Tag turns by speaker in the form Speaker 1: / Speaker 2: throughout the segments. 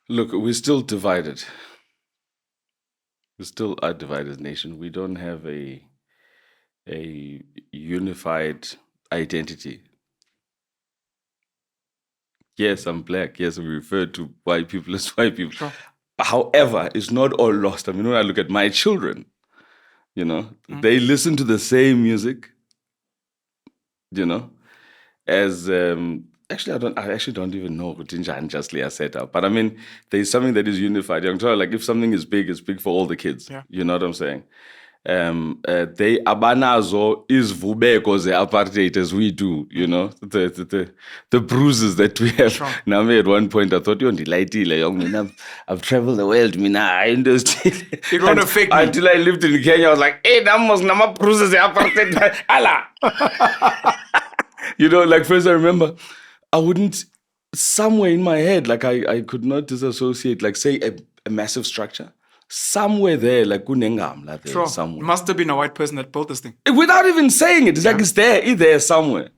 Speaker 1: Look, we're still divided. We still are a divided nation. We don't have a unified identity. Yes, I'm black. Yes, we refer to white people as white people.
Speaker 2: Sure.
Speaker 1: However, it's not all lost. I mean, when I look at my children, they listen to the same music, you know, as I actually don't even know what Ginger and Justly are set up. But I mean, there's something that is unified. I'm telling you, like if something is big, it's big for all the kids.
Speaker 2: Yeah.
Speaker 1: You know what I'm saying? They abanazo is vubeko ze apartheid as we do, the bruises that we have.
Speaker 2: Sure.
Speaker 1: Now, me at one point I thought you young I've traveled the world, I understand.
Speaker 2: It won't affect me.
Speaker 1: Until I lived in Kenya, I was like, hey, that must nama bruises ze apartheid. Allah. Like first I remember I wouldn't somewhere in my head, like I could not disassociate, like say a massive structure. Somewhere there, like Kunengamla there,
Speaker 2: Sure.
Speaker 1: somewhere.
Speaker 2: It must have been a white person that built this thing.
Speaker 1: Without even saying it. It's like it's there somewhere.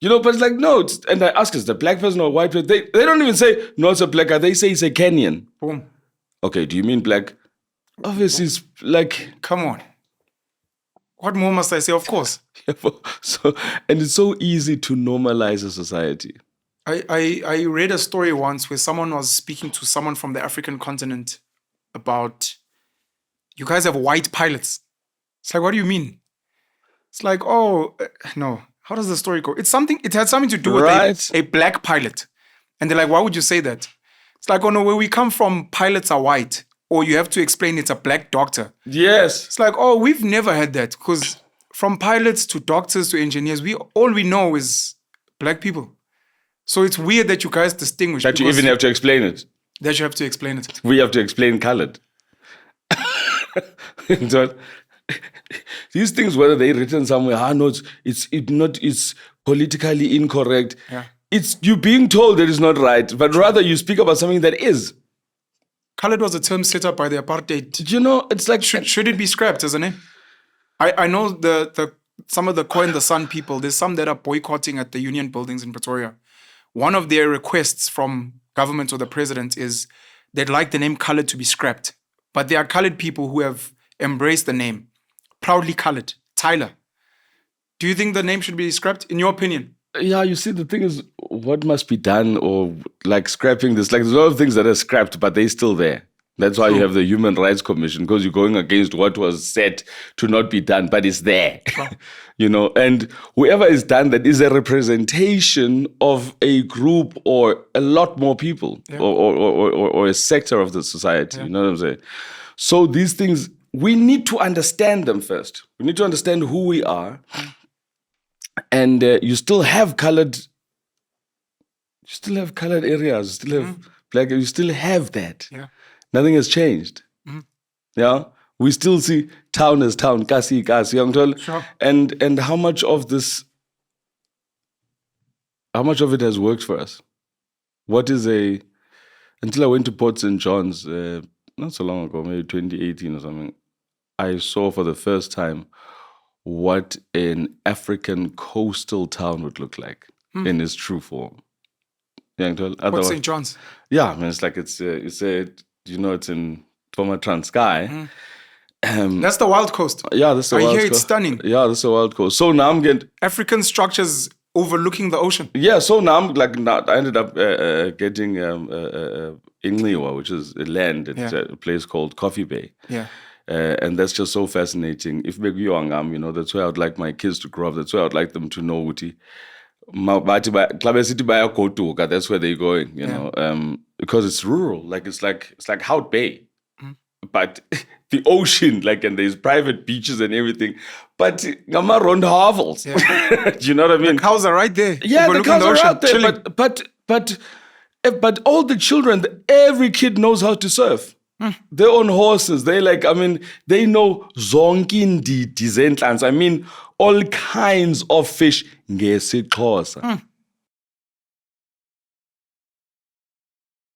Speaker 1: But it's like, no, and I ask, is the black person or white person? They don't even say, no, it's a black guy. They say it's a Kenyan.
Speaker 2: Boom.
Speaker 1: Okay, do you mean black? Obviously, it's like...
Speaker 2: Come on. What more must I say? Of course.
Speaker 1: And it's so easy to normalize a society.
Speaker 2: I read a story once where someone was speaking to someone from the African continent about, you guys have white pilots. It's like, what do you mean? It's like, no. How does the story go? It had something to do with a black pilot. And they're like, why would you say that? It's like, oh no, where we come from, pilots are white. Or you have to explain it's a black doctor.
Speaker 1: Yes.
Speaker 2: It's like, we've never had that. Because from pilots to doctors to engineers, all we know is black people. So it's weird that you guys distinguish.
Speaker 1: That you even have to explain it.
Speaker 2: That you have to explain it.
Speaker 1: We have to explain colored. These things, whether they're written somewhere, it's politically incorrect.
Speaker 2: Yeah.
Speaker 1: It's you being told that it's not right, but rather you speak about something that is.
Speaker 2: Colored was a term set up by the apartheid.
Speaker 1: It's like...
Speaker 2: Should it be scrapped as a name? I know some of the Coin the Sun people, there's some that are boycotting at the union buildings in Pretoria. One of their requests from government or the president is they'd like the name colored to be scrapped. But there are colored people who have embraced the name. Proudly colored. Tyler. Do you think the name should be scrapped, in your opinion?
Speaker 1: Yeah, you see, the thing is, what must be done, or like scrapping this, like there's a lot of things that are scrapped, but they're still there. That's why you have the Human Rights Commission, because you're going against what was said to not be done, but it's there. And whoever is done that is a representation of a group or a lot more people, or a sector of the society. You know what I'm saying? So these things, we need to understand them first. We need to understand who we are. And you still have colored areas, you still have black, you still have that.
Speaker 2: Yeah.
Speaker 1: Nothing has changed. Yeah. We still see town as town, kasi,
Speaker 2: Sure.
Speaker 1: And how much of it has worked for us? Until I went to Port St. John's, not so long ago, maybe 2018 or something, I saw for the first time what an African coastal town would look like in its true form.
Speaker 2: Port St. John's.
Speaker 1: Yeah, I mean, it's like it's in former Transkei.
Speaker 2: That's the Wild Coast.
Speaker 1: Yeah, that's the Wild Coast.
Speaker 2: I hear it's stunning.
Speaker 1: Yeah, that's the Wild Coast. So now I'm getting
Speaker 2: African structures overlooking the ocean.
Speaker 1: Yeah, so now I ended up getting Ingliwa, which is a land. It's a place called Coffee Bay.
Speaker 2: Yeah.
Speaker 1: And that's just so fascinating. If maybe you're that's where I'd like my kids to grow up. That's where I'd like them to know Uti. That's where they're going, know, because it's rural. Like it's like Hout Bay, but the ocean, and there's private beaches and everything. But around hovels, you know what I mean?
Speaker 2: The cows are right there.
Speaker 1: Yeah, the cows are out there.
Speaker 2: Chilling.
Speaker 1: But all the children, every kid knows how to surf. They're on horses. They they know zonki ndidi zenhlanzi. I mean, all kinds of fish. NgesiXhosa.